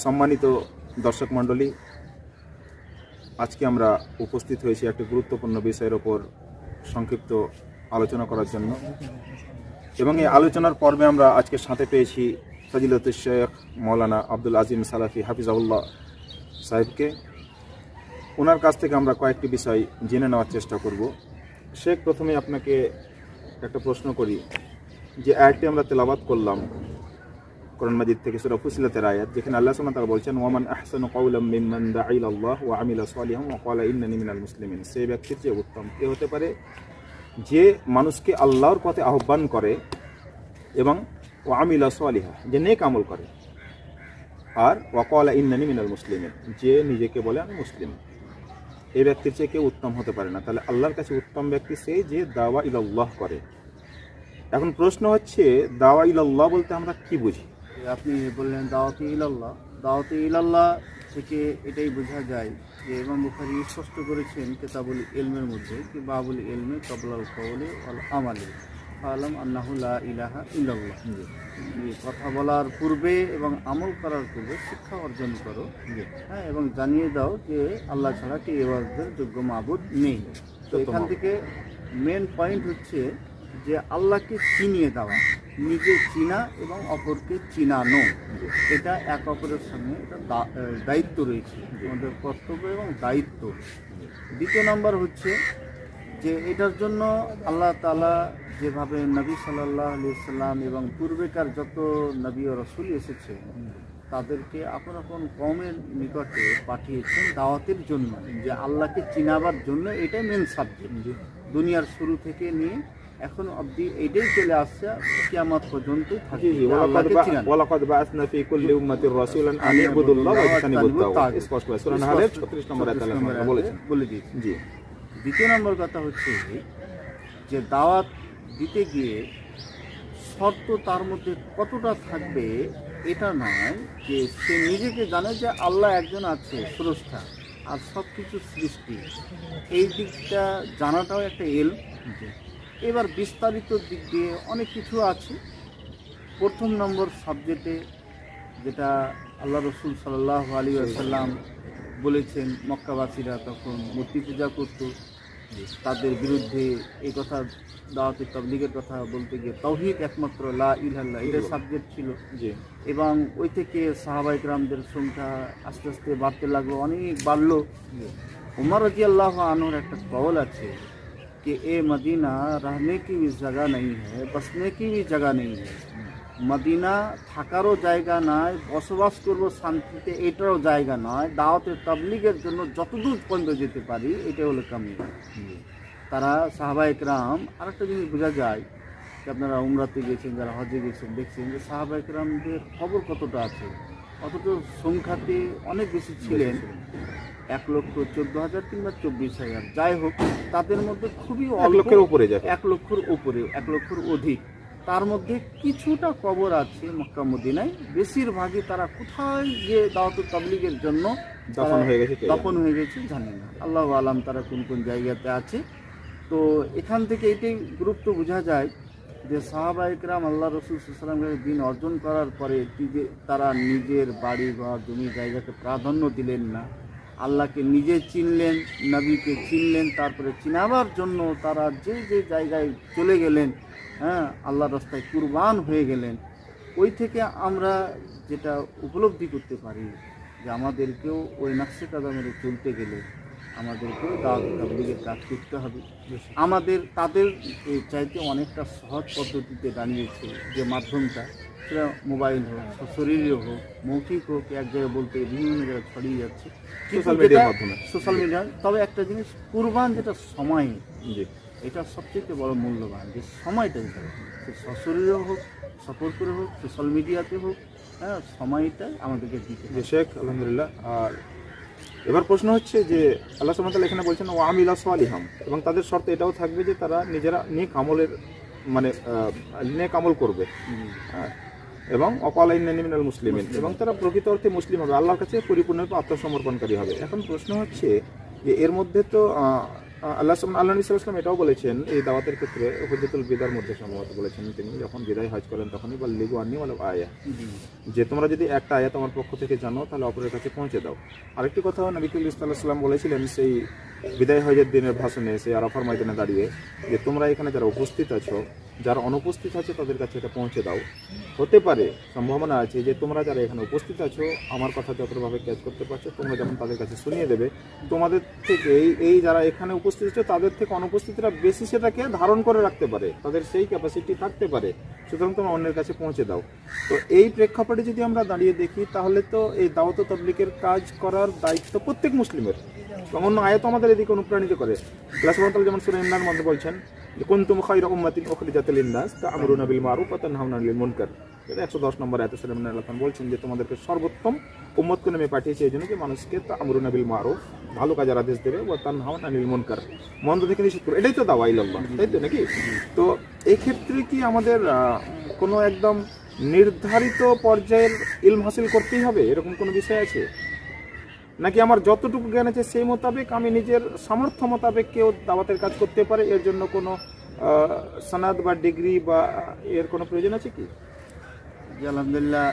সম্মানিত দর্শক মণ্ডলী, আজকে আমরা উপস্থিত হয়েছি একটি গুরুত্বপূর্ণ বিষয়ের ওপর সংক্ষিপ্ত আলোচনা করার জন্য। এবং এই আলোচনার পর্বে আমরা আজকে সাথে পেয়েছি ফজিলতুল শেখ মৌলানা আব্দুল আজিম সালাফি হাফিজাউল্লাহ সাহেবকে। ওনার কাছ থেকে আমরা কয়েকটি বিষয় জেনে নেওয়ার চেষ্টা করব। শেখ, প্রথমে আপনাকে একটা প্রশ্ন করি যে আয়াতটি আমরা তেলাওয়াত করলাম কোরআন মাজিদ থেকে, সূরা ফুসিলাতের আয়াত, যেখানে আল্লাহ সুবহানাহু ওয়া তাআলা বলছেন ওয়ামান আহসানু কাওলাম মিম্মান দাআ ইলাল্লাহ ওয়া আমিলা সালিহান ওয়া ক্বালা ইন্নানি মিনাল মুসলিমিন। সেই ব্যক্তির চেয়ে উত্তম কে হতে পারে যে মানুষকে আল্লাহর পথে আহ্বান করে এবং ওয়া আমিলা সালিহা, যে নেক আমল করে, আর ওয়া ক্বালা ইন্নানি মিনাল মুসলিমিন, যে নিজেকে বলে আমি মুসলিম। এই ব্যক্তির চেয়ে কেউ উত্তম হতে পারে না। তাহলে আল্লাহর কাছে উত্তম ব্যক্তি সেই যে দাওয়া ইলাল্লাহ করে। এখন প্রশ্ন হচ্ছে, দাওয়া ইলাল্লাহ বলতে আমরা কি বুঝি? আপনি বললেন দাওয়াতে ইলাল্লাহ। দাওয়াতে ইলাল্লাহ থেকে এটাই বোঝা যায় যে ইমাম বুখারী স্পষ্ট করেছেন কিতাবুল ইলমের মধ্যে কি বাবুল ইলমে ক্বাবলাল কওলি ওয়াল আমালি ফালাম আন্নাহু লা ইলাহা ইল্লাল্লাহ। কথা বলার পূর্বে এবং আমল করার পূর্বে শিক্ষা অর্জন করো, হ্যাঁ, এবং জানিয়ে দাও যে আল্লাহ ছাড়া কি ইবাদতের যোগ্য মাবুদ নেই। তো এখান থেকে মেন পয়েন্ট হচ্ছে যে আল্লাহকে চিনিয়ে দেওয়া, নিজে চিনা এবং অপরকে চিনানো, এটা এক অপরের সঙ্গে এটা দায়িত্ব রয়েছে, আমাদের কর্তব্য এবং দায়িত্ব। দ্বিতীয় নম্বর হচ্ছে যে এটার জন্য আল্লাহ তাআলা যেভাবে নবী সাল্লাল্লাহু আলাইহি সাল্লাম এবং পূর্বেকার যত নবী ও রাসূল এসেছে তাদেরকে আপন আপন কওমের নিকটে পাঠিয়েছেন দাওয়াতের জন্য, যে আল্লাহকে চিনাবার জন্য। এটাই মেন সাবজেক্ট, দুনিয়ার শুরু থেকে নিয়ে এখন অবধি এইটাই চলে আসছে, কিয়ামত পর্যন্ত থাকবে। ওয়ালাকাদ বাআসনা ফি কুল্লি উম্মাতির রাসূলান আন ইবুদুল্লাহ ওয়া ইজতানিবুত তাগুত। স্পষ্ট করে সূরা নাহলের 36 নম্বর আয়াতে আল্লাহ বলে দিয়েছেন। জি। দ্বিতীয় নম্বর কথা হচ্ছে যে দাওয়াত দিতে গিয়ে শর্ত তার মধ্যে কতটা থাকবে এটা নয়, যে সে নিজেকে জানে যে আল্লাহ একজন আছে স্রষ্টা আর সব কিছু সৃষ্টি, এই দিকটা জানাটাও একটা ইলম। এবার বিস্তারিত দিক দিয়ে অনেক কিছু আছে। প্রথম নম্বর সাবজেক্টে যেটা আল্লাহ রসুল সাল্লাল্লাহু আলাইহি ওয়াসাল্লাম বলেছেন, মক্কাবাসীরা তখন মূর্তি পূজা করত, তাদের বিরুদ্ধে এই কথা দাওয়াতে তাবলীগের কথা বলতে গিয়ে তাওহীদ একমাত্র লা ইলাহা ইল্লাল্লাহ, এটা সাবজেক্ট ছিল। এবং ওই থেকে সাহাবায়ে কেরামদের সংখ্যা আস্তে আস্তে বাড়তে লাগলো, অনেক বাড়লো। উমর রাদিয়াল্লাহু আনহুর একটা কওল আছে कि ए मदीना रहने की भी जगह नहीं है, बसने की भी जगह नहीं है। মদিনা থাকারও জায়গা নয়, বসবাস করবো শান্তিতে এটারও জায়গা নয়। দাওয়াতে তাবলীগের জন্য যতদূর পর্যন্ত যেতে পারি এটা হলো কামিয়াব। তারা সাহাবায়ে কেরাম, আরেকটা জিনিস বোঝা যায় যে আপনারা উমরাতে গেছেন, যারা হজে গেছেন, দেখছেন যে সাহাবায়ে কেরামদের খবর কতটা আছে, অথচ সংখ্যাতে অনেক বেশি ছিলেন, 1,14,000 কিংবা 24,000, যাই হোক, তাদের মধ্যে খুবই 1 লক্ষের উপরে যায়, 1 লক্ষের উপরে, 1 লক্ষের অধিক। তার মধ্যে কিছুটা কবর আছে মক্কা মদিনায়, বেশিরভাগই তারা কোথায় গিয়ে দাওয়াত তাবলীগের জন্য দাফন হয়ে গেছে জানি না, আল্লাহু আলাম তারা কোন কোন জায়গাতে আছে। তো এখান থেকে এটাই গুরুত্ব বোঝা যায় যে সাহাবায়ে কেরাম আল্লাহ রসুল সাল্লাল্লাহু আলাইহি ওয়াসাল্লামের দিন অর্জন করার পরে তারা নিজের বাড়ি ঘর জমি জায়গাকে প্রাধান্য দিলেন না, আল্লাহকে নিজে চিনলেন, নবীকে চিনলেন, তারপরে চিনাবার জন্য তারা যে যে জায়গায় চলে গেলেন, হ্যাঁ, আল্লাহর রাস্তায় কুরবান হয়ে গেলেন। ওই থেকে আমরা যেটা উপলব্ধি করতে পারি যে আমাদেরকেও ওই নকশে কদমে চলতে গেলে আমাদেরকেও দাওয়াত তাবলীগের কাজ করতে হবে। আমাদের তাদের চাইতে অনেকটা সহজ পদ্ধতিতে দাঁড়িয়েছে যে মাধ্যমটা, সেটা মোবাইল হোক, শরীরে হোক, মৌখিক হোক, এক জায়গায় বলতে বিভিন্ন জায়গায় ছড়িয়ে যাচ্ছে সোশ্যাল মিডিয়া। তবে একটা জিনিস, কুরবান যেটা সময়, এটা সবচেয়ে বড় মূল্যবান, যে সময়টা যেটা সশরীরে হোক, সফর করে হোক, সোশ্যাল মিডিয়াতে হোক, হ্যাঁ, সময়টাই আমাদেরকে দিতে হবে। শেখ আলহামদুলিল্লাহ। আর এবার প্রশ্ন হচ্ছে যে আল্লাহ সুবহানাহু ওয়া তাআলা এখানে বলছেন ওয়া আমিলা সালিহাম, এবং তাদের শর্ত এটাও থাকবে যে তারা নিজেরা নেক আমলের নেক আমল করবে, এবং ওয়াকালা ইন্নানি মিনাল মুসলিমিন, এবং তারা প্রকৃত অর্থে মুসলিম হবে, আল্লাহর কাছে পরিপূর্ণরূপে আত্মসমর্পণকারী হবে। এখন প্রশ্ন হচ্ছে যে এর মধ্যে তো আল্লাহ নবী সাল্লাল্লাহু আলাইহি ওয়াসাল্লাম এটাও বলেছেন এই দাওয়াতের ক্ষেত্রে, হুজ্জাতুল বিদার মধ্যে সম্ভবত বলেছেন তিনি, যখন বিদায় হজ করেন তখনই বাল্লিগু আন্নী ওয়ালাউ আয়া, যে তোমরা যদি একটা আয়াত আমার পক্ষ থেকে জানো তাহলে অপরের কাছে পৌঁছে দাও। আরেকটি কথা নবী করিম সাল্লাল্লাহু আলাইহি ওয়াসাল্লাম বলেছিলেন সেই বিদায় হজের দিনের ভাষণে, সেই আরাফার ময়দানে দাঁড়িয়ে, যে তোমরা এখানে যারা উপস্থিত আছো, যারা অনুপস্থিত আছে তাদের কাছে এটা পৌঁছে দাও। হতে পারে, সম্ভাবনা আছে যে তোমরা যারা এখানে উপস্থিত আছো আমার কথা যতভাবে ক্যাচ করতে পারছো, তোমরা যখন তাদের কাছে শুনিয়ে দেবে, তোমাদের থেকে এই যারা এখানে উপস্থিত আছে তাদের থেকে অনুপস্থিতরা বেশি সেটাকে ধারণ করে রাখতে পারে, তাদের সেই ক্যাপাসিটি থাকতে পারে, সুতরাং তোমরা অন্যের কাছে পৌঁছে দাও। তো এই প্রেক্ষাপটে যদি আমরা দাঁড়িয়ে দেখি তাহলে তো এই দাওয়াত ও তাবলীগের কাজ করার দায়িত্ব প্রত্যেক মুসলিমের, এবং অন্য আয়াত আমাদের এদিকে অনুপ্রাণিত করে। আল্লাহ সুবহানাহু ওয়া তাআলা যেমন সূরা ইমরান মধ্যে বলছেন যে কুনতুম খায়রা উম্মাতিন উখরিজাত লিন-নাস তা'মুরুনা বিল মারুফ ওয়া তানহাউনা আনিল মুনকার। এটা 110 নম্বর আয়াতে সূরা ইমরান আল্লাহ বলছেন যে তোমাদেরকে সর্বোত্তম উম্মতকে আমি পাঠিয়েছি এই জন্য যে মানুষকে তা'মুরুনা বিল মারুফ, ভালো কাজের আদেশ দেবে, ওয়া তানহাউনা আনিল মুনকার, মন্দ থেকে নিষেধ করবে। এটাই তো দাওয়া ইলাল্লাহ, তাই তো নাকি? তো এই ক্ষেত্রে কি আমাদের কোনো একদম নির্ধারিত পর্যায়ের ইলম হাসিল করতেই হবে, এরকম কোনো বিষয় আছে? নাকি আমার যতটুকু জ্ঞান আছে সেই মোতাবেক আমি নিজের সামর্থ্য মোতাবেক কেউ দাওয়াতের কাজ করতে পারে, এর জন্য কোনো সনদ বা ডিগ্রি বা এর কোনো প্রয়োজন আছে কি? যে আলহামদুলিল্লাহ,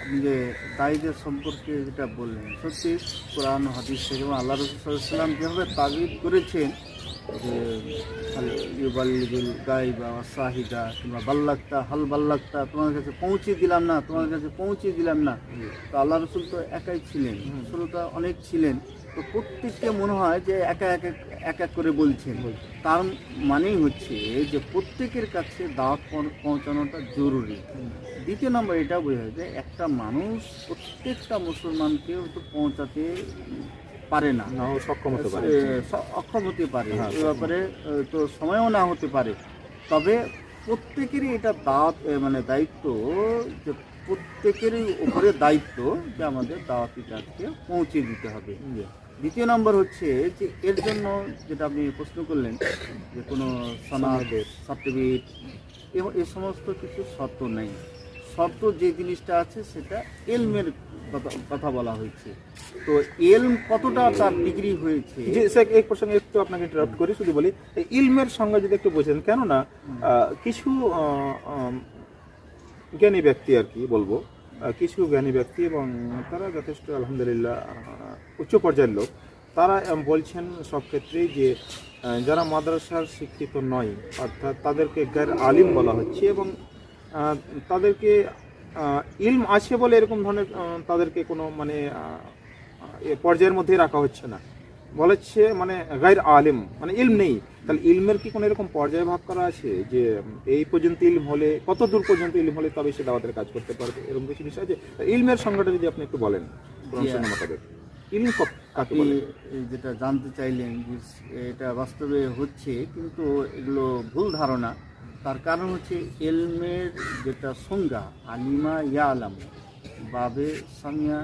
আপনি যে দায়ীদের সম্পর্কে যেটা বললেন, সত্যি কোরআন হাদিস থেকে এবং আল্লাহ রাসূল সাল্লাল্লাহু আলাইহি ওয়াসাল্লাম যেভাবে তাগিদ করেছেন যে ইউবাল্লিগুল গায়বা ওয়া শাহিদা, কিংবা বাল্লাগতা হাল বাল্লাগতা, তোমার কাছে পৌঁছে দিলাম না, তোমার কাছে পৌঁছে দিলাম না। তো আল্লাহ রাসূল তো একাই ছিলেন, শ্রোতা অনেক ছিলেন, তো প্রত্যেককে মনে হয় যে এক এক করে বলছেন। তার মানেই হচ্ছে যে প্রত্যেকের কাছে দাওয়াত পৌঁছানোটা জরুরি। দ্বিতীয় নম্বর এটা বোঝা যায় যে একটা মানুষ প্রত্যেকটা মুসলমানকে তো পৌঁছাতে পারে না, সক্ষম হতে পারে, অক্ষম হতে পারে, এ ব্যাপারে তো সময়ও না হতে পারে। তবে প্রত্যেকেরই এটা মানে দায়িত্ব, যে প্রত্যেকেরই উপরে দায়িত্ব যে আমাদের দাওয়াতি কাজকে পৌঁছে দিতে হবে। দ্বিতীয় নম্বর হচ্ছে যে এর জন্য যেটা আপনি প্রশ্ন করলেন যে কোনো সনদ, সার্টিফিকেট, এ সমস্ত কিছু শর্ত নেই। শর্ত যে জিনিসটা আছে সেটা এলমের কথা বলা হয়েছে। তো এলম কতটা তার ডিগ্রি হয়েছে, যে এই প্রসঙ্গে একটু আপনাকে ইন্টারাপ্ট করি, শুধু বলি এই ইলমের সঙ্গে যদি একটু বোঝেন, কেননা কিছু জ্ঞানী ব্যক্তি আর কি বলবো, কিছু জ্ঞানী ব্যক্তি এবং তারা যথেষ্ট আলহামদুলিল্লাহ উচ্চ পর্যায়ের লোক, তারা বলছেন সব ক্ষেত্রেই যে যারা মাদ্রাসার শিক্ষিত নয়, অর্থাৎ তাদেরকে গায়র আলিম বলা হচ্ছে, এবং তাদেরকে ইলম আছে বলে এরকম ধরনের তাদেরকে কোনো মানে পর্যায়ের মধ্যেই রাখা হচ্ছে না, বলেছে মানে গায়র আলিম মানে ইলম নেই। তাহলে ইলমের কি কোনো এরকম পর্যায়ে ভাগ করা আছে যে এই পর্যন্ত ইলম হলে, কত দূর পর্যন্ত ইলম হলে তবে সে দাওয়াতের কাজ করতে পারবে, এরকম কিছু বিষয় আছে? ইলমের সংজ্ঞাটা যদি আপনি একটু বলেন মোতাবেক, ইলম কাকে বলে? যেটা জানতে চাইলেন যে এটা বাস্তবে হচ্ছে, কিন্তু এগুলো ভুল ধারণা। তার কারণ হচ্ছে এলমের যেটা সংজ্ঞা, আলিমা ইয়া আলাম বাবে সামিয়া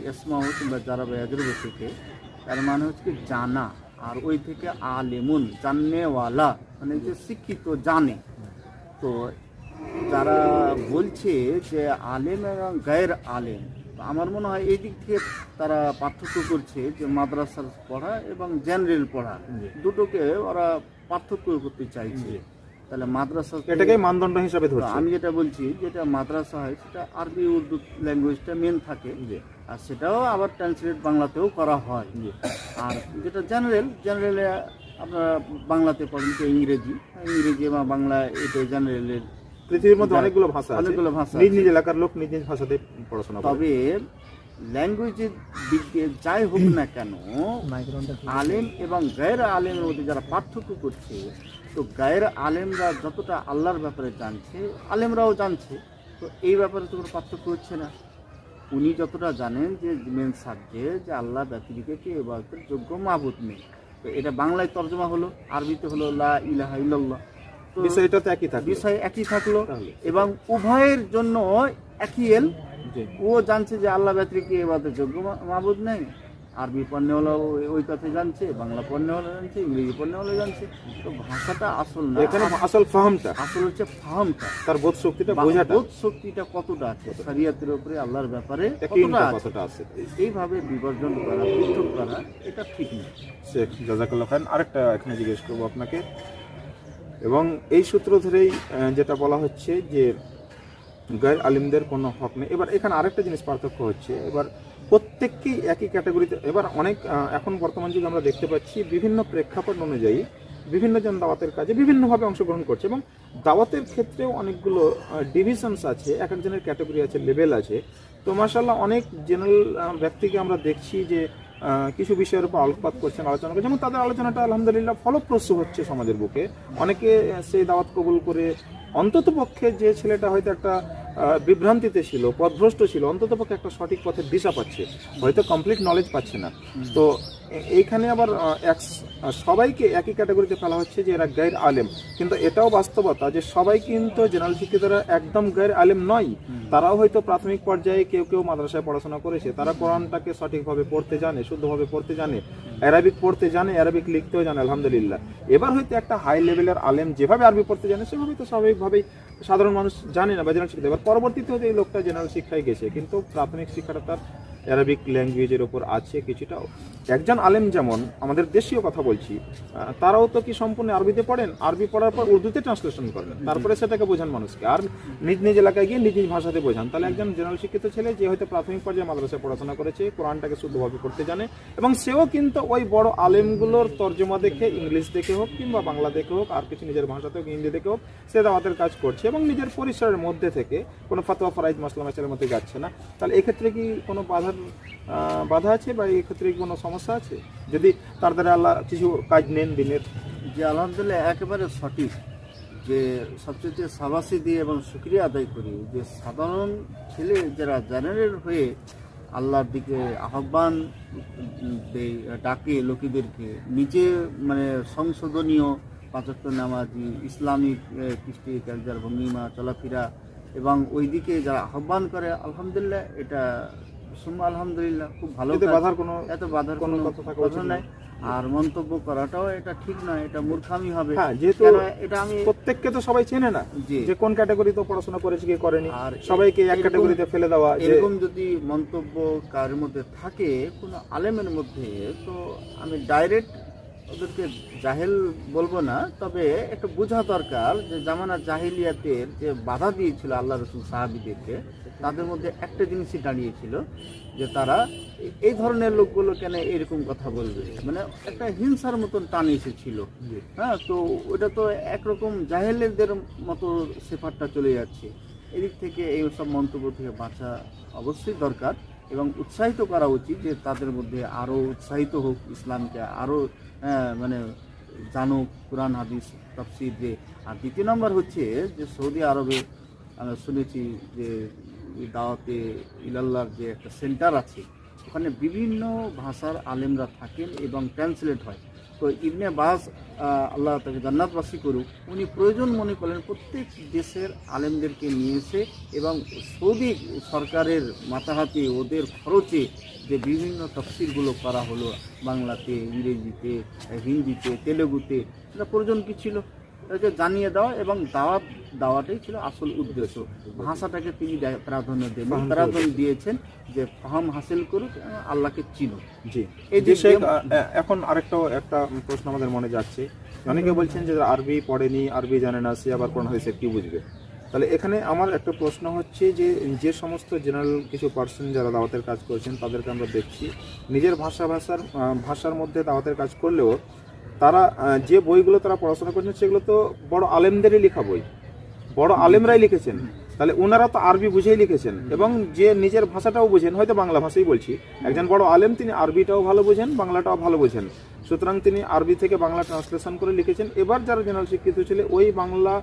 ইসমাউ কিংবা যারা বেয়াজরব থেকে, তার মানে হচ্ছে জানা, আর ওই থেকে আলেমুন জাননেওয়ালা, মানে যে শিক্ষিত জানে। তো যারা বলছে যে আলেম এবং গায়ের আলেম, আমার মনে হয় এই দিক থেকে তারা পার্থক্য করছে যে মাদ্রাসার পড়া এবং জেনারেল পড়া দুটোকে ওরা পার্থক্য করতে চাইছে। তাহলে মাদ্রাসা এটাকে মানদণ্ড হিসাবে ধরছে। আমি যেটা বলছি, যেটা মাদ্রাসা হয় সেটা আরবি উর্দু ল্যাঙ্গুয়েজটা মেন থাকে, আর সেটাও আবার ট্রান্সলেট বাংলাতেও করা হয়। আর যেটা জেনারেলে আপনারা বাংলাতে পড়েন, তো ইংরেজি বা বাংলা, এটা জেনারেলের। পৃথিবীর মধ্যে অনেকগুলো ভাষা, নিজ নিজ এলাকার লোক নিজ নিজ ভাষাতে পড়াশোনা করে। তবে ল্যাঙ্গুয়েজের দিক দিয়ে যাই হোক না কেন, আলেম এবং গায়ের আলেমের মধ্যে যারা পার্থক্য করছে, তো গায়ের আলেমরা যতটা আল্লাহর ব্যাপারে জানছে, আলেমরাও জানছে, তো এই ব্যাপারে তো কোনো পার্থক্য হচ্ছে না। উনি যতটা জানেন যে মেন সাবজেক্ট যে আল্লাহ ব্যতিরিক্ত ইবাদতের যোগ্য মাবুদ নেই, তো এটা বাংলায় তর্জমা হলো, আরবিতে হলো লা ইলাহা ইল্লাল্লাহ, তো বিষয়টা তো একই থাকলো, বিষয় একই থাকলো, এবং উভয়ের জন্য একই এল। ও জানছে যে আল্লাহ ব্যতিরিক্ত ইবাদতের যোগ্য মাবুদ নেই, আরবি পণ্যওয়ালাও ওই কথা জানছে, বাংলা পণ্যওয়ালা জানছে, ইংরেজি পণ্যওয়ালা জানছে। তো ভাষাটা আসল না, এখানে আসল ফাহামটা, আসল হচ্ছে ফাহামটা, তার বোধ শক্তিটা, বোঝাটা, বোধ শক্তিটা কতটা আছে, শরিয়তের উপরে আল্লাহর ব্যাপারে ইয়াকিনটা কতটা আছে। কতটা আছে। এইভাবে বিবর্জন করা, পৃথক করা, এটা ঠিক না। শেখ জাযাকাল্লাহ খান, আরেকটা এখানে জিজ্ঞেস করবো আপনাকে, এবং এই সূত্র ধরেই যেটা বলা হচ্ছে যে গায়ের আলিমদের কোনো হক নেই। এবার এখানে আরেকটা জিনিস পার্থক্য হচ্ছে, এবার প্রত্যেককেই একই ক্যাটাগরিতে, এবার অনেক এখন বর্তমান যুগে আমরা দেখতে পাচ্ছি বিভিন্ন প্রেক্ষাপট অনুযায়ী বিভিন্ন জন দাওয়াতের কাজে বিভিন্নভাবে অংশগ্রহণ করছে, এবং দাওয়াতের ক্ষেত্রেও অনেকগুলো ডিভিশনস আছে, এক একজনের ক্যাটাগরি আছে, লেভেল আছে। তো মাশাআল্লাহ অনেক জেনারেল ব্যক্তিকে আমরা দেখছি যে কিছু বিষয়ের উপর আলোকপাত করছেন, আলোচনা করছেন, এবং তাদের আলোচনাটা আলহামদুলিল্লাহ ফলপ্রসূ হচ্ছে সমাজের বুকে। অনেকে সেই দাওয়াত কবুল করে অন্তত পক্ষে যে ছেলেটা হয়তো একটা বিভ্রান্তিতে ছিল, পথভ্রষ্ট ছিল, অন্তত পক্ষে একটা সঠিক পথের দিশা পাচ্ছে, হয়তো কমপ্লিট নলেজ পাচ্ছে না। তো এইখানে আবার সবাইকে একই ক্যাটাগরিতে ফেলা হচ্ছে যে এরা গায়ের আলেম, কিন্তু এটাও বাস্তবতা যে সবাই কিন্তু জেনারেল শিক্ষিতরা একদম গায়ের আলেম নয়। তারাও হয়তো প্রাথমিক পর্যায়ে কেউ কেউ মাদ্রাসায় পড়াশোনা করেছে, তারা কোরআনটাকে সঠিকভাবে পড়তে জানে, শুদ্ধভাবে পড়তে জানে, অ্যারাবিক পড়তে জানে, অ্যারাবিক লিখতেও জানে আলহামদুলিল্লাহ। এবার হয়তো একটা হাই লেভেলের আলেম যেভাবে আরবি পড়তে জানে সেভাবে তো স্বাভাবিকভাবেই সাধারণ মানুষ জানে না বা জেনারেল শিক্ষা। এবার পরবর্তীতে হয়তো এই লোকটা জেনারেল শিক্ষায় গেছে, কিন্তু প্রাথমিক শিক্ষাটা তার অ্যারাবিক ল্যাঙ্গুয়েজের ওপর আছে কিছুটাও। একজন আলেম যেমন আমাদের দেশীয় কথা বলছি, তারাও তো কি সম্পূর্ণ আরবিতে পড়েন, আরবি পড়ার পর উর্দুতে ট্রান্সলেশন করেন, তারপরে সেটাকে বোঝান মানুষকে, আর নিজ নিজ এলাকায় গিয়ে নিজ নিজ ভাষাতে বোঝান। তাহলে একজন জেনারেল শিক্ষিত ছেলে যে হয়তো প্রাথমিক পর্যায়ে মাদ্রাসায় পড়াশোনা করেছে, কোরআনটাকে শুদ্ধভাবে পড়তে জানে, এবং সেও কিন্তু ওই বড় আলেমগুলোর তর্জমা দেখে, ইংলিশ দেখে হোক কিংবা বাংলা দেখে হোক, আর কিছু নিজের ভাষাতে হোক, হিন্দি দেখে হোক, সে দাওয়াতের কাজ করছে এবং নিজের পরিসরের মধ্যে থেকে কোনো ফাতোয়া ফরাইজ মাসলা মাসাইলের মধ্যে যাচ্ছে না। তাহলে এক্ষেত্রে কি কোনো বাধা আছে বা এই ক্ষেত্রে কি কোনো সমস্যা আছে যদি তার দ্বারা আল্লাহ কিছু কাজ নেন দিনের? যে আলহামদুলিল্লাহ একেবারে সঠিক, যে সবচেয়ে সাবাসি দিয়ে এবং শুকরিয়া আদায় করি যে সাধারণ ছেলে যারা জেনারেল হয়ে আল্লাহর দিকে আহ্বান ডাকে লোকেদেরকে, নিজে মানে সংশোধনীয় পাঁচ ওয়াক্ত নামাজি, ইসলামিক কৃষ্টি কালচার, ভঙ্গিমা, চলাফেরা, এবং ওই দিকে যারা আহ্বান করে, আলহামদুলিল্লাহ এটা সুম্মা আলহামদুলিল্লাহ খুব ভালো। এত বাধার কোনো কথা নাই। আর মন্তব্য করাটাও এটা ঠিক নয়, এটা মূর্খামি হবে। যেহেতু এটা আমি প্রত্যেককে তো সবাই চেনে না যে কোন ক্যাটাগরিতে পড়াশোনা করেছে কি করেনি, আর সবাইকে এক ক্যাটাগরিতে ফেলে দেওয়া, এরকম যদি মন্তব্য কার মধ্যে থাকে কোনো আলেমের মধ্যে, তো আমি ডাইরেক্ট ওদেরকে জাহেল বলবো না, তবে একটু বোঝা দরকার যে জামানা জাহিলিয়াতের যে বাধা দিয়েছিল আল্লাহ রসুল সাহাবীদেরকে, তাদের মধ্যে একটা জিনিসই দাঁড়িয়েছিল যে তারা এই ধরনের লোকগুলো কেন এরকম কথা বলবে, মানে একটা হিংসার মতন টান এসেছিল। হ্যাঁ, তো ওটা তো একরকম জাহেলদের মতো সেফারটা চলে যাচ্ছে। এদিক থেকে এই সব মন্তব্য থেকে বাঁচা অবশ্যই দরকার, এবং উৎসাহিত করা উচিত যে তাদের মধ্যে আরও উৎসাহিত হোক, ইসলামকে আরও মানে জানুক, কোরআন হাদিস তাফসীর যে। আর দ্বিতীয় নম্বর হচ্ছে যে সৌদি আরবে আমরা শুনেছি যে দাওয়াতে ইলাল্লাহর যে একটা সেন্টার আছে, ওখানে বিভিন্ন ভাষার আলেমরা থাকেন এবং ট্রান্সলেট হয়। তো ইবনে বাজ আল্লাহ তাকে জান্নাতবাসী করুক, উনি প্রয়োজন মনে করলেন প্রত্যেক দেশের আলেমদেরকে নিয়ে এসে এবং সৌদি সরকারের মাথাহাতে ওদের খরচে যে বিভিন্ন তফসিরগুলো করা হলো, বাংলাতে, ইংরেজিতে, হিন্দিতে, তেলেগুতে, এটা প্রয়োজন কী ছিল তাকে জানিয়ে দেওয়া, এবং দাওয়াটাই ছিল আসল উদ্দেশ্য। ভাষাটাকে তিনি প্রাধান্য দিয়েছেন যে ফাহাম হাসিল করুক, আল্লাহকে চিনুক। জি, এই যে এখন একটা প্রশ্ন আমাদের মনে যাচ্ছে, অনেকে বলছেন যে আরবি পড়েনি, আরবি জানে না, সে আবার কোরআন হাদিসের কি বুঝবে? তাহলে এখানে আমার একটা প্রশ্ন হচ্ছে যে সমস্ত জেনারেল কিছু পার্সন যারা দাওয়াতের কাজ করছেন তাদেরকে আমরা দেখছি নিজের ভাষার মধ্যে দাওয়াতের কাজ করলেও তারা যে বইগুলো তারা পড়াশোনা করছেন সেগুলো তো বড় আলেমদেরই লেখা বই, বড় আলেমরাই লিখেছেন। তাহলে ওনারা তো আরবি বুঝেই লিখেছেন, এবং যে নিজের ভাষাটাও বুঝেন, হয়তো বাংলা ভাষাই বলছি, একজন বড় আলেম তিনি আরবিটাও ভালো বোঝেন, বাংলাটাও ভালো বোঝেন, সুতরাং তিনি আরবি থেকে বাংলা ট্রান্সলেশন করে লিখেছেন। এবার যারা জেনারেল শিক্ষিত ছেলে ওই বাংলা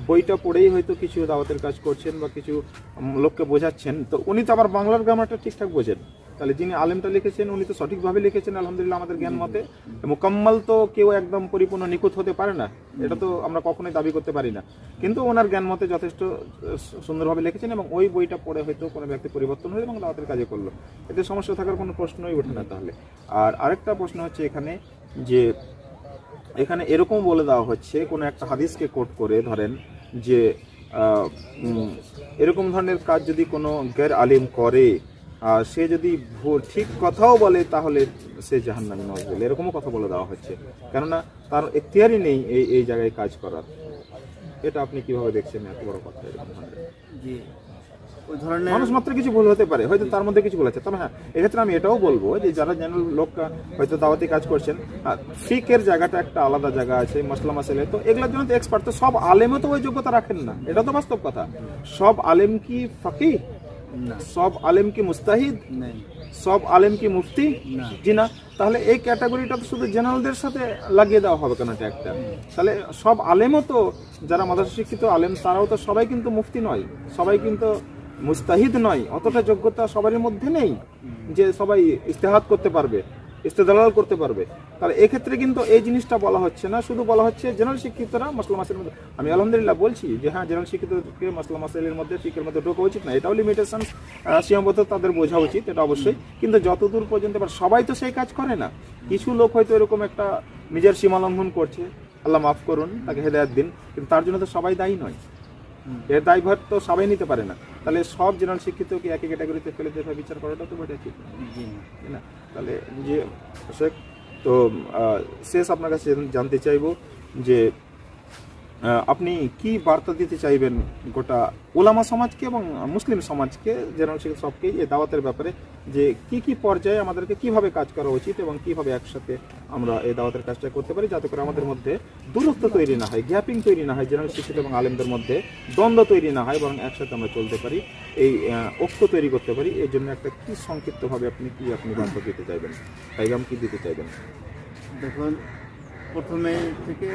বইটা পড়েই হয়তো কিছু দাওয়াতের কাজ করছেন বা কিছু লোককে বোঝাচ্ছেন, তো উনি তো আবার বাংলার গ্রামারটা ঠিকঠাক বোঝেন, তাহলে যিনি আলেমটা লিখেছেন উনি তো সঠিকভাবে লিখেছেন আলহামদুলিল্লাহ আমাদের জ্ঞান মতে। মোকাম্মল তো কেউ একদম পরিপূর্ণ নিখুঁত হতে পারে না, এটা তো আমরা কখনোই দাবি করতে পারি না, কিন্তু ওনার জ্ঞান মতে যথেষ্ট সুন্দরভাবে লিখেছেন এবং ওই বইটা পড়ে হয়তো কোনো ব্যক্তি পরিবর্তন হয়ে এবং দাওয়াতের কাজে করলো, এতে সমস্যা থাকার কোনো প্রশ্নই ওঠে না। তাহলে আর আরেকটা প্রশ্ন হচ্ছে এখানে যে এখানে এরকম বলে দেওয়া হচ্ছে কোনো একটা হাদিসকে কোট করে, ধরেন যে এরকম ধরনের কাজ যদি কোনো গैर আলিম করে আর সে যদি ঠিক কথাও বলে তাহলে সে জাহান্নামী নয় বলে এরকমও কথা বলে দেওয়া হচ্ছে, কেননা তার এখতিয়ারই নেই এই জায়গায় কাজ করার। এটা আপনি কিভাবে দেখছেন এত বড় কথা? এরকম ধরনের জি, ওই ধরনের মানুষ মাত্র কিছু ভুল হতে পারে, হয়তো তার মধ্যে কিছু ভুল আছে। তবে হ্যাঁ, এক্ষেত্রে আমি এটাও বলবো যে যারা জেনারেল লোক হয়তো দাওয়াতি কাজ করছেন, ফিকের জায়গাটা একটা আলাদা জায়গা আছে, মসলা মাসালে, তো এগুলোর জন্য তো এক্সপার্ট, তো সব আলেমও তো ওই যোগ্যতা রাখেন না, এটা তো বাস্তব কথা। সব আলেম কি ফাকিহ? না, সব আলেম কি মুস্তাহিদ? নেই, সব আলেম কি মুফতি? না। জি না। তাহলে এই ক্যাটাগরিটা তো শুধু জেনারেলদের সাথে লাগিয়ে দেওয়া হবে কেন এটা একটা? তাহলে সব আলেমও তো, যারা মাদ্রাসা শিক্ষিত আলেম তারাও তো সবাই কিন্তু মুফতি নয়, সবাই কিন্তু মুস্তাহিদ নয়, অতটা যোগ্যতা সবারই মধ্যে নেই যে সবাই ইস্তেহাদ করতে পারবে, ইস্তেদলাল করতে পারবে। তাহলে এক্ষেত্রে কিন্তু এই জিনিসটা বলা হচ্ছে না, শুধু বলা হচ্ছে জেনারেল শিক্ষিতরা মাসলা মাসেলের মধ্যে। আমি আলহামদুলিল্লাহ বলছি যে হ্যাঁ, জেনারেল শিক্ষিতকে মাসলা মাসেলের মধ্যে, ফিকের মধ্যে ঢোকা উচিত না, এটাও লিমিটেশন, সীমাবদ্ধ তাদের বোঝা উচিত, এটা অবশ্যই। কিন্তু যতদূর পর্যন্ত এবার সবাই তো সেই কাজ করে না, কিছু লোক হয়তো এরকম একটা নিজের সীমা লঙ্ঘন করছে, আল্লাহ মাফ করুন, তাকে হেদায়েত দিন, কিন্তু তার জন্য তো সবাই দায়ী নয়, এর দায়ভার তো সবাই নিতে পারে না। তাহলে সব জেনারেল শিক্ষিতকে একই ক্যাটাগরিতে ফেলে দেওয়া বিচার করাটা তো বেটা ঠিক জি না। না। তাহলে যে শেখ, তো শেষ আপনার কাছে জানতে চাইবো যে আপনি কি বার্তা দিতে চাইবেন গোটা ওলামা সমাজকে এবং মুসলিম সমাজকে, জেনারেল শিক্ষক সবকেই, এই দাওয়াতের ব্যাপারে, যে কি কি পর্যায়ে আমাদেরকে কিভাবে কাজ করা উচিত এবং কিভাবে একসাথে আমরা এই দাওয়াতের কাজটা করতে পারি, যাতে করে আমাদের মধ্যে দূরত্ব তৈরি না হয়, গ্যাপিং তৈরি না হয়, জেনারেল শিক্ষিত এবং আলেমদের মধ্যে দ্বন্দ্ব তৈরি না হয়, বরং একসাথে আমরা চলতে পারি, এই ঐক্য তৈরি করতে পারি। এই জন্য একটা কি সংক্ষিপ্তভাবে আপনি বার্তা দিতে চাইবেন, পাইগাম কি দিতে চাইবেন? দেখুন, প্রথমে থেকে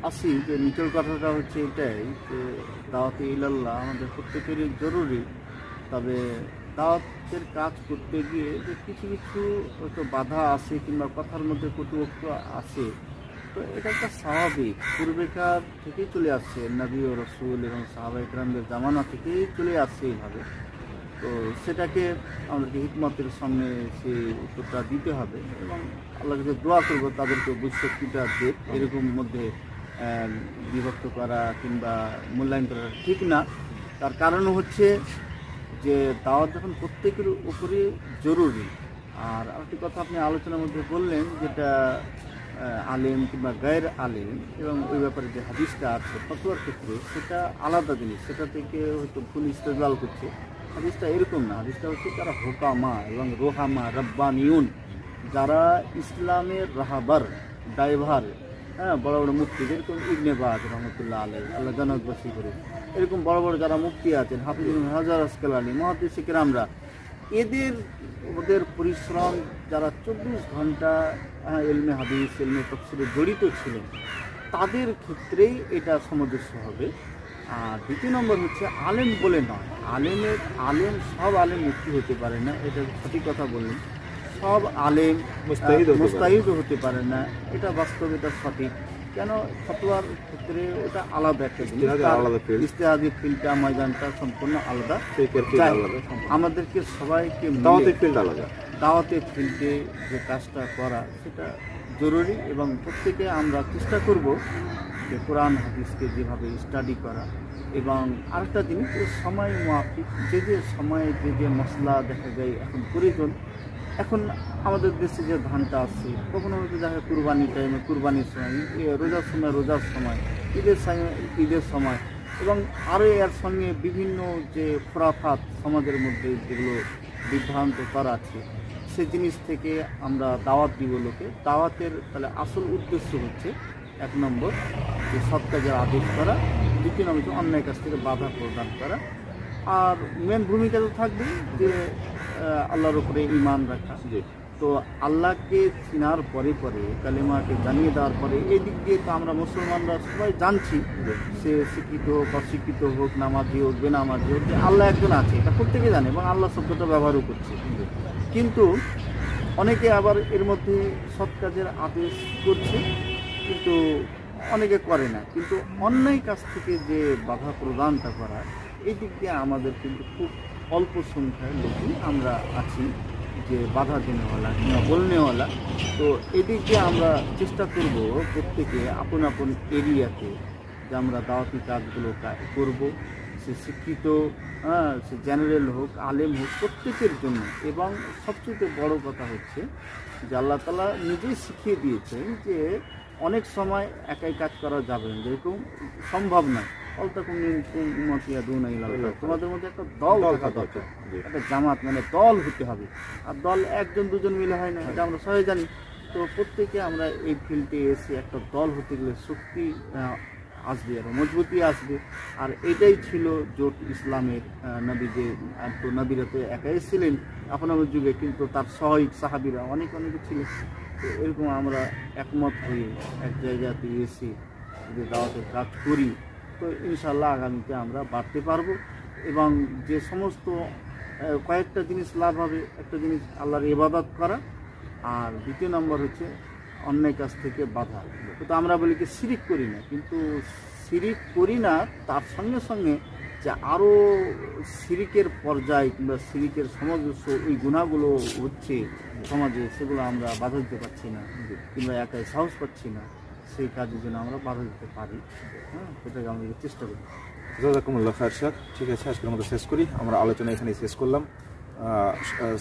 আসি যে নিচের কথাটা হচ্ছে এটাই যে দাওয়াতে ইলাল্লাহ আমাদের প্রত্যেকেরই জরুরি। তবে দাওয়াতের কাজ করতে গিয়ে যে কিছু কিছু হয়তো বাধা আসে কিংবা কথার মধ্যে কটুক্ত আসে, তো এটা একটা স্বাভাবিক, পূর্বেকার থেকেই চলে আসছে, নবী ও রসুল এবং সাহাবা ইকরামদের জামানা থেকেই চলে আসছে এইভাবে। তো সেটাকে আমাদেরকে হিকমতের সামনে সেই উত্তরটা দিতে হবে এবং আল্লাহর কাছে দোয়া করবো তাদেরকে বুঝশক্তিটা দেখ, এরকম মধ্যে বিভক্ত করা কিংবা মূল্যায়ন করা ঠিক না। তার কারণ হচ্ছে যে দাওয়াত যখন প্রত্যেকের উপরে জরুরি। আর আরেকটি কথা আপনি আলোচনার মধ্যে বললেন, যেটা আলেম কিংবা গায়ের আলেম এবং ওই ব্যাপারে যে হাদিসটা আছে ফতোয়ার ক্ষেত্রে, সেটা আলাদা জিনিস, সেটা থেকে হয়তো ভুল ইস্তেদলাল করছে। হাদিসটা এরকম না, হাদিসটা হচ্ছে যারা হুকামা এবং রোহামা রব্বানিউন, যারা ইসলামের রাহাবার, ড্রাইভার, হ্যাঁ, বড় বড় মুফতি, যেরকম ইবনে বাজ রহমতুল্লাহ আলাইহি, আল্লাহ জান্নাতবাসী করে, এরকম বড় বড় যারা মুফতি আছেন, হাফিজুল হাজার আসকালানি, মুহাদ্দিস কিরামরা, ওদের পরিশ্রম, যারা 24 ঘন্টা ইলমে হাদিস, ইলমে তাফসীরে জড়িত ছিলেন, তাদের ক্ষেত্রেই এটা সামঞ্জস্য হবে। আর দ্বিতীয় নম্বর হচ্ছে আলেম বলে নয়, সব আলেম মুফতি হতে পারে না, এটা সঠিক কথা বললেন। সব আলেম মুস্তাহিদ হতে পারে না, এটা বাস্তব, এটা সঠিক। কেন? ফতোয়ার ক্ষেত্রে ওটা আলাদা একটা জিনিস, ইজতিহাদি ফিল্ডটা, ময়দানটা সম্পূর্ণ আলাদা। আমাদেরকে সবাইকে দাওয়াতের ফিল্ডে যে কাজটা করা সেটা জরুরি এবং প্রত্যেকে আমরা চেষ্টা করব যে কোরআন হাদিসকে যেভাবে স্টাডি করা। এবং আরেকটা জিনিস, সময় মাফিক, যে সময়ে যে মশলা দেখা যায় এখন প্রয়োজন। এখন আমাদের দেশে যে ধানটা আসছে, কখনো হয়তো দেখা যায় কুরবানির টাইমে, কুরবানির সময়, রোজার সময়, ঈদের সময়, এবং আরও এর সঙ্গে বিভিন্ন যে খোরাফাত সমাজের মধ্যে যেগুলো বিভ্রান্ত করা আছে, সে জিনিস থেকে আমরা দাওয়াত দিব লোকে। দাওয়াতের তাহলে আসল উদ্দেশ্য হচ্ছে 1 নম্বর যে সৎ কাজের আদেশ করা, 2 নম্বর অন্যায় কাজ থেকে বাধা প্রদান করা, আর মেন ভূমিকা তো থাকবে যে আল্লাহর উপরে ঈমান রাখা। তো আল্লাহকে চিনার পরে কালেমাকে জানিয়ে দেওয়ার পরে এই দিক দিয়ে তো আমরা মুসলমানরা সবাই জানছি, সে শিক্ষিত হোক অশিক্ষিত হোক, নামাজি হোক বেনামাজি হোক, যে আল্লাহ একজন আছে, এটা প্রত্যেকে জানে এবং আল্লাহ শব্দটা ব্যবহারও করছে। কিন্তু অনেকে আবার এর মধ্যে সৎ কাজের আদেশ করছে, কিন্তু অনেকে করে না। কিন্তু অন্যায় কাজ থেকে যে বাধা প্রদানটা করা, এই দিক দিয়ে আমাদের কিন্তু খুব অল্প সংখ্যায় লোকই আমরা আছি যে বাধা দেনেওয়ালা কিংবা বলনেওয়ালা। তো এদিক দিয়ে আমরা চেষ্টা করব প্রত্যেকে আপন আপন এরিয়াতে যে আমরা দাওয়াতি কাজগুলো করব। সে শিক্ষিত, সে জেনারেল হোক, আলেম হোক, প্রত্যেকের জন্য। এবং সবচেয়ে বড় কথা হচ্ছে যে আল্লাহ তাআলা নিজেই শিখিয়ে দিয়েছেন যে অনেক সময় একাই কাজ করা যাবে না, যেরকম সম্ভব নয়। তোমাদের মধ্যে একটা দল থাকা দরকার, একটা জামাত মানে দল হতে হবে। আর দল একজন দুজন মিলে হয় না, এটা আমরা সবাই জানি। তো প্রত্যেকে আমরা এই ফিল্ডে এসে একটা দল হতে গেলে শক্তি আসবে, আর মজবুতি আসবে। আর এটাই ছিল জোট ইসলামের। নবী যে তো নবীরা তো একাই ছিলেন আপনার যুগে, কিন্তু তার সহায়ক সাহাবীরা অনেকে ছিলেন। তো এরকম আমরা একমত হয়ে এক জায়গাতে এসে যদি দাওয়াতের কাজ করি, তো ইনশাল্লাহ আগামীতে আমরা বাড়তে পারবো। এবং যে সমস্ত কয়েকটা জিনিস লাভ হবে, একটা জিনিস আল্লাহর ইবাদত করা, আর দ্বিতীয় নম্বর হচ্ছে অন্যায় কাজ থেকে বাধা। তো আমরা বলি কি শিরিক করি না, কিন্তু শিরিক করি না তার সঙ্গে সঙ্গে যে আরও শিরিকের পর্যায় কিংবা শিরিকের সমাজস্য ওই গুণাগুলো হচ্ছে সমাজে, সেগুলো আমরা বাধা দিতে পারছি না কিংবা একাই সাহস পাচ্ছি না, সেই কাজের জন্য আমরা বাধা দিতে পারি। সেটাকে আমরা চেষ্টা করি। জাযাকুমুল্লাহ খায়র শেখ। ঠিক আছে, আজকের মতো শেষ করি। আমরা আলোচনা এখানে শেষ করলাম।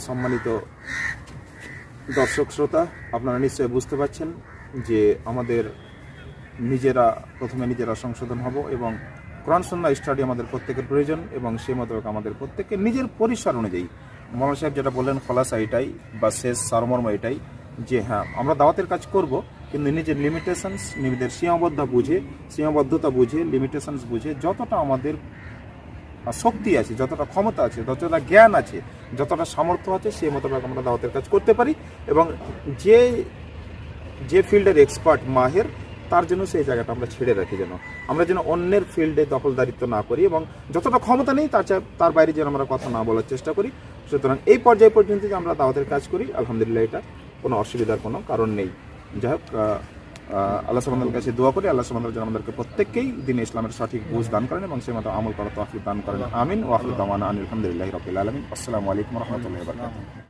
সম্মানিত দর্শক শ্রোতা, আপনারা নিশ্চয়ই বুঝতে পারছেন যে আমাদের প্রথমে নিজেরা সংশোধন হব এবং কোরআন সুন্নাহ স্টাডি আমাদের প্রত্যেকের প্রয়োজন, এবং সেই মোতাবেক আমাদের প্রত্যেকের নিজের পরিসর অনুযায়ী মৌলানা সাহেব যেটা বললেন খোলাসা এটাই, বা শেষ সারমর্ম এটাই যে হ্যাঁ, আমরা দাওয়াতের কাজ করব, কিন্তু নিজের লিমিটেশনস, নিজেদের সীমাবদ্ধতা বুঝে, লিমিটেশনস বুঝে, যতটা আমাদের শক্তি আছে, যতটা ক্ষমতা আছে, যতটা জ্ঞান আছে, যতটা সামর্থ্য আছে, সেই মোতাবেক আমরা দাওয়াতের কাজ করতে পারি। এবং যে ফিল্ডের এক্সপার্ট মাহের, তার জন্য সেই জায়গাটা আমরা ছেড়ে রাখি, আমরা যেন অন্যের ফিল্ডে দখলদারিত্ব না করি, এবং যতটা ক্ষমতা নেই তার বাইরে যেন আমরা কথা না বলার চেষ্টা করি। সুতরাং এই পর্যায় পর্যন্ত যে আমরা দাওয়াতের কাজ করি, আলহামদুলিল্লাহ, এটা কোনো অসুবিধার কোনো কারণ নেই। যাই হোক, আল্লাহ সুবহানাহুর কাছে দোয়া করি আল্লাহ সুবহানাহু যেন আমাদেরকে প্রত্যেককেই দ্বীন ইসলামের সঠিক বুঝ দান করেন এবং সেই মতো আমল করার তৌফিক দান করেন। আমিন। ওয়া আখিরু দাওয়ানা আনিল হামদুলিল্লাহি রাব্বিল আলামিন। আসসালামু আলাইকুম ওয়া রাহমাতুল্লাহি ওয়া বারাকাতুহু।